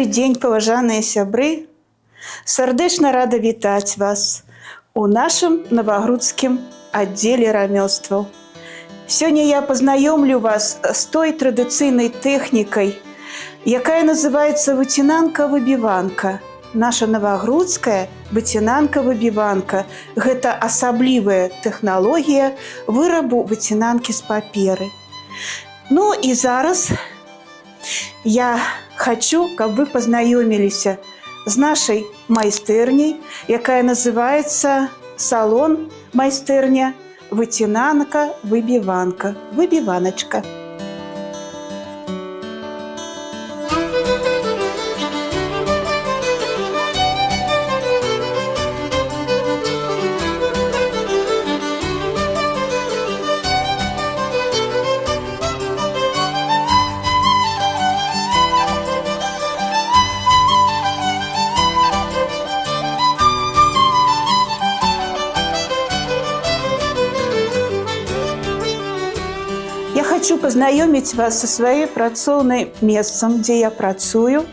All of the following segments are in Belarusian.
дзень, паважаныя сябры. Сардэчна рада вітаць вас у нашым навагрудскім аддзеле рамёстваў. Сёння я пазнаёмлю вас з той традыцыйнай тэхнікай, якая называецца выцінанка-выбіванка. Наша навагрудская выцінанка-выбіванка – гэта асаблівая тэхналогія вырабу выцінанкі з паперы. Ну і зараз я хочу, каб вы пазнаёміліся з нашай майстэрняй, якая называецца салон майстэрня выцінанка-выбіванка, выбіваначка. Я хочу пазнаёміць вас са сваёй працоўнай месцам, дзе я працую,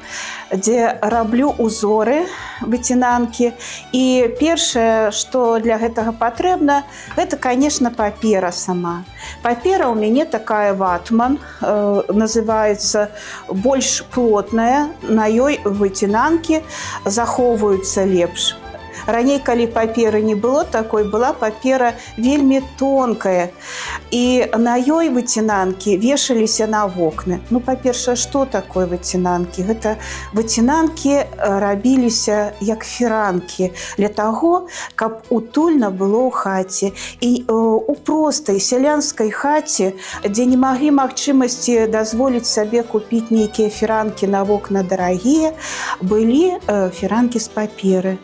дзе раблю узоры выцінанкі. І першае, што для гэтага патрэбна, гэта, конечно, папера сама. Папера ў мяне такая ватман, называецца больш плотная, на ёй выцінанкі захоўваюцца лепш. Раней, калі паперы не было такой, была папера вельмі тонкая. І на ёй выцінанкі вешаліся на вокны. Ну, па-першае, што такое выцінанкі? Гэта выцінанкі рабіліся як фіранкі для таго, каб утульна было ў хаце. І у простай сялянскай хаце, дзе не маглі магчымасці дазволіць сабе купіць нейкія фіранкі на вокна дарагія, былі фіранкі з паперы.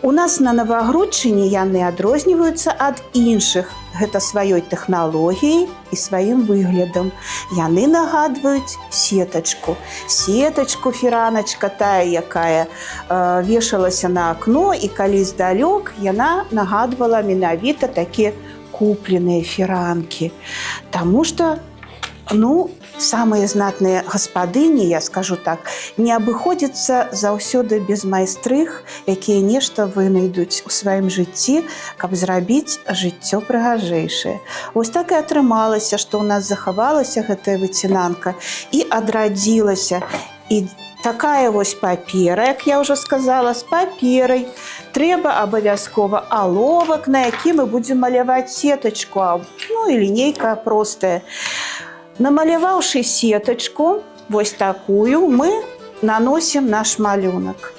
У нас на Навагрудчыне яны адрозніваюцца ад іншых. Гэта сваёй тэхналогіяй і сваім выглядам. Яны нагадваюць сетачку. Сетачку, фіраначка тая, якая вешалася на акно, і калі здалёк яна нагадвала менавіта такія купленыя фіранкі. Таму што, самыя знатныя гаспадыні, я скажу так, не абыходзяцца заўсёды без майстрых, якія нешта вынайдуць у сваім жыцці, каб зрабіць жыццё прыгажэйшае. Вось так і атрымалася, што ў нас захавалася гэтая выцінанка і адрадзілася. І такая вось папера, як я ўжо сказала, з паперай. Трэба абавязкова аловак, на які мы будзем маляваць сетачку, і лінейка простая. Намаляваўшы сетачку, вось такую, мы наносім наш малюнак.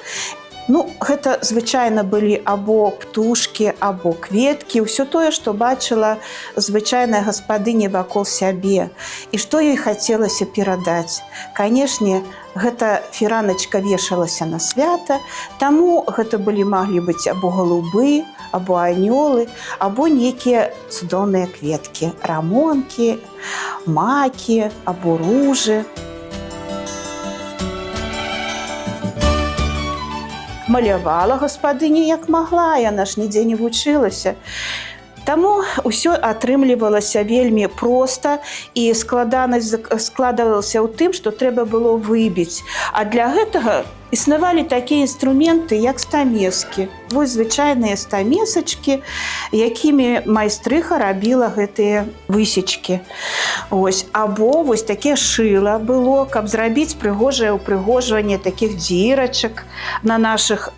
Гэта звычайна былі або птушкі, або кветкі, ўсё тое, што бачыла звычайная гаспадыня вакол сябе. І што ёй хацелася перадаць. Канешне, гэта фіраначка вешалася на свята, таму гэта маглі быць або голубы, або анёлы, або нейкія цудоўныя кветкі, рамонкі, макі, або ружы. Малявала гаспадыня як магла, яна ж нідзе не вучылася. Таму ўсё атрымлівалася вельмі проста, і складанасць складалася ў тым, што трэба было выбіць. А для гэтага існавалі такія інструменты, як стамескі. Вось звычайныя стамесачкі, якімі майстрыха рабіла гэтыя высечкі. Або вось таке шыла было, каб зрабіць прыгожае ўпрыгожванне такіх дзірачак на нашых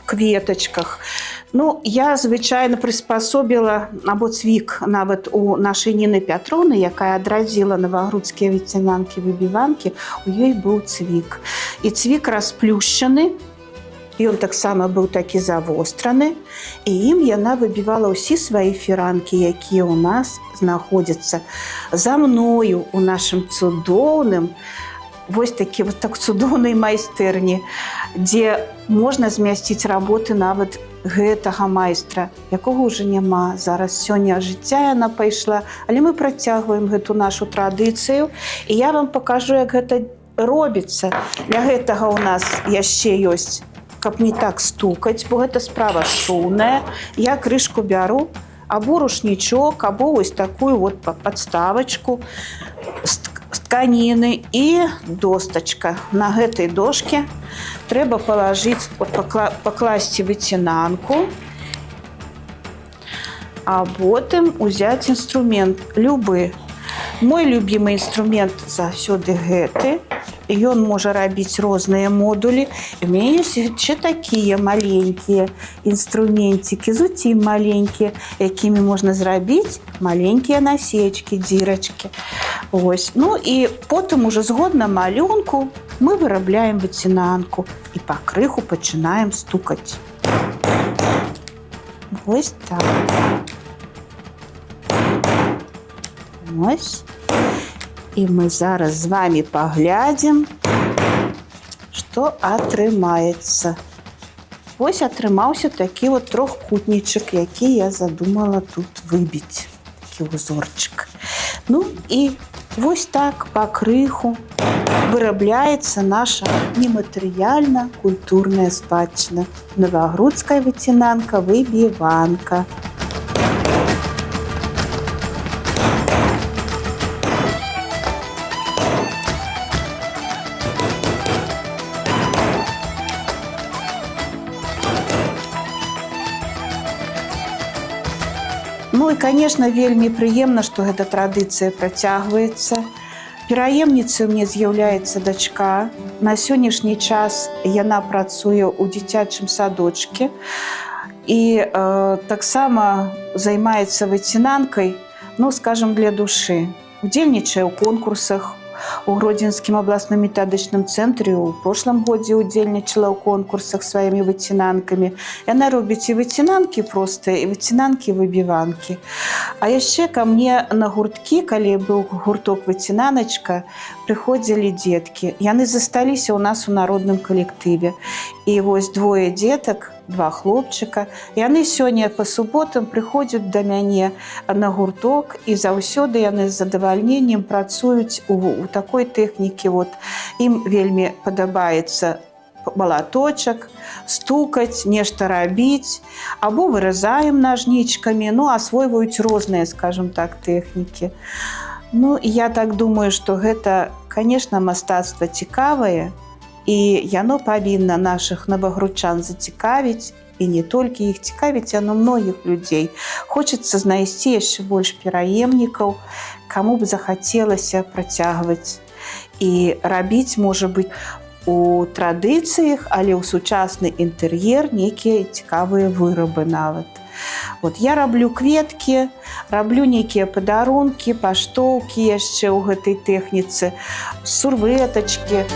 кветачках. Я звычайна прыспасобіла, або цвік нават у нашай Ніны Пятроўны, якая адрадзіла навагрудскія выцінанкі-выбіванкі, у ёй быў цвік. І цвік расплюшчаны, ён таксама быў такі завостраны, і ім яна выбівала ўсе свае фіранкі, якія ў нас знаходзяцца. За мною у нашым цудоўным, вось такі так цудоўнай майстэрні, дзе можна змясціць работы нават гэтага майстра, якога ўжо няма. Зараз сёння жыцця яна пайшла, але мы працягваем гэту нашу традыцыю, і я вам пакажу, як гэта робіцца. Для гэтага ў нас яшчэ ёсць, каб не так стукаць, бо гэта справа шумная. Я крышку бяру, або рушнічок, або вось такую вот подставочку. тканіны і достачка. На гэтай дошке трэба пакласці выцінанку, а потым узяць інструмент любы. Мой любімы інструмент заўсёды гэты. Ён можа рабіць розныя модулі. У мяне ёсць яшчэ такія маленькія інструментики, зусім маленькія, якімі можна зрабіць маленькія насечкі, дзірачкі. Ось. Ну і потым уже згодна малюнку мы вырабляем выцінанку і пакрыху пачынаем стукаць. Вось так. Ось. І мы зараз з вами паглядзім, што атрымаецца. Вось атрымаўся такі вот трохкутнічак, які я задумала тут выбіць. Такі узорчык. Ну і вось так пакрыху вырабляецца наша нематэрыяльна-культурная спадчына. Новагрудская выцінанка-выбіванка. Ну і, конечно, вельмі прыемна, што гэта традыцыя працягваецца. Пераемніцай мне з'яўляецца дачка. На сённяшні час яна працуе ў дзіцячым садочке і таксама займаецца выцінанкай, ну, скажем, для душы. Удзельнічае ў конкурсах. У Гродзенскім абласным метадычным цэнтры ў прошлым годзе удзельнічала ў конкурсах сваімі выцінанкамі. Яна робіць і выцінанкі простыя, і выцінанкі-выбіванкі. А яшчэ ка мне на гурткі, калі быў гурток выцінаначка, прыходзілі дзеткі. Яны засталіся ў нас у народным калектыве. І вось двое дзетак, два хлопчыка, яны сёння па суботам прыходзяць да мяне на гурток, і заўсёды яны з задавальненнем працуюць у такой тэхнікі. Вот. Ім вельмі падабаецца малаточак, стукаць, нешта рабіць, або выразаем нажнічкамі, ну, асвойваюць розныя, скажем так, тэхнікі. Ну, я так думаю, што гэта, конечно, мастацтва цікавае, і яно павінна нашых новагрудчан зацікавіць, і не толькі іх цікавіць, яно многіх людзей. Хочацца знайсці яшчэ больш пераемнікаў, каму б захацелася працягваць. І рабіць, можа быць, у традыцыях, але ў сучасны інтэр'ер нейкія цікавыя вырабы нават. Вот я раблю кветкі, раблю нейкія падарункі, паштоўкі яшчэ ў гэтай тэхніцы, сурветачкі.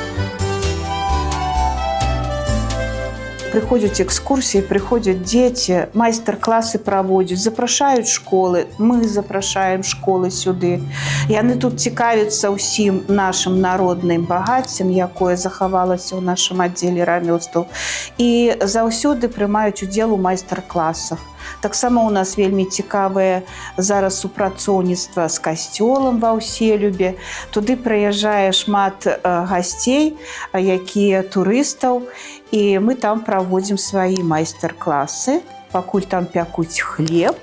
Прыходзяць экскурсіі, прыходзяць дзеці, майстар-класы праводзяць, запрашаюць школы, мы запрашаем школы сюды. Яны тут цікавяцца ўсім нашым народным багаццем, якое захавалася ў нашым аддзеле рамёстваў, і заўсёды прымаюць удзел у майстар-класах. Таксама у нас вельмі цікавае зараз супрацоўніцтва з касцёлам ва Ўселюбе. Туды прыязджае шмат гасцей, якія турыстаў, і мы там праводзім свае майстар-класы. Пакуль там пякуць хлеб,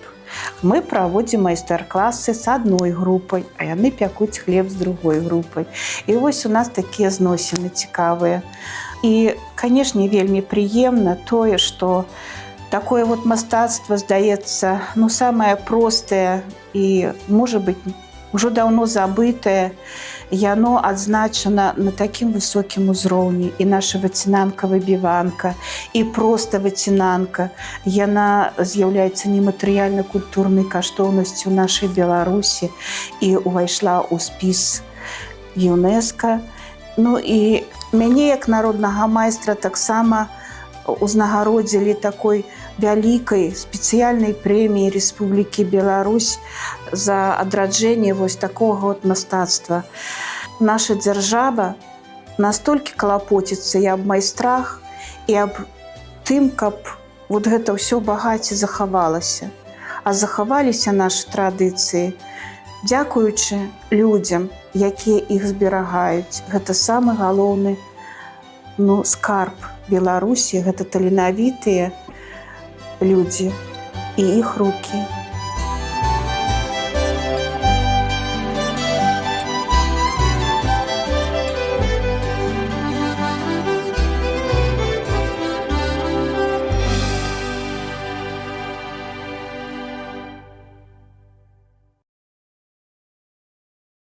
мы праводзім майстар-класы з адной групай, а яны пякуць хлеб з другой групай. І вось у нас такія зносіны цікавыя. І, канешне, вельмі прыемна тое, што такое вот мастацтва, здаецца, ну, самае простае і, можа быць, ужо даўно забытае, яно адзначана на такім высокім узроўні. І наша выцінанка-выбіванка, і проста выцінанка, яна з'яўляецца нематэрыяльна-культурнай каштоўнасцю нашай Беларусі і ўвайшла ў спіс ЮНЕСКО. Ну і мяне, як народнага майстра, таксама узнагародзілі такой вялікай спецыяльнай прэміі Рэспублікі Беларусь за адраджэнне вось такога вот мастацтва. Наша дзяржава настолькі клапоціцца і аб майстрах, і аб тым, каб вот гэта ўсё багацце захавалася. А захаваліся нашы традыцыі дзякуючы людзям, якія іх зберагаюць. Гэта самы галоўны, ну, скарб Беларусі, гэта таленавітыя людзі і іх рукі.